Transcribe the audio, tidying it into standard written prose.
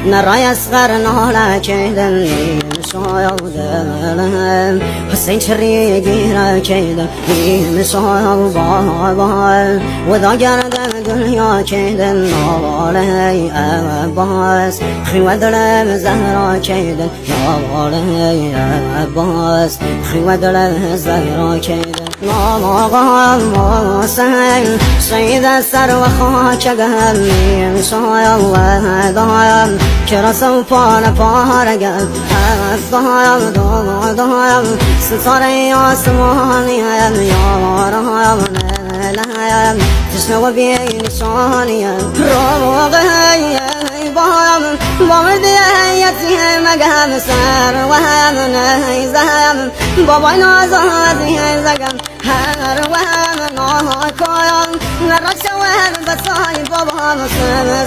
نرای اصغر ناله کردن شایدن حسین چری گیره کردن شایدن و دا گردن دنیا کردن نواله عباس خیوه دلم زهرا کردن نواله عباس خیوه دلم زهرا کردن نام آقا حسین شهید سر و خاک گرمیم شایم و دایم که رسم پاره پاره گرم دایم دایم ستاره آسمانیم یارایم نلایم تشنه و بینشانیم روغیم بایم بامردی یتیم مگم سر و هم نیزم بابای نازازی زگم هر و هم ناکایم نرچه و هم بسای بابا مسلم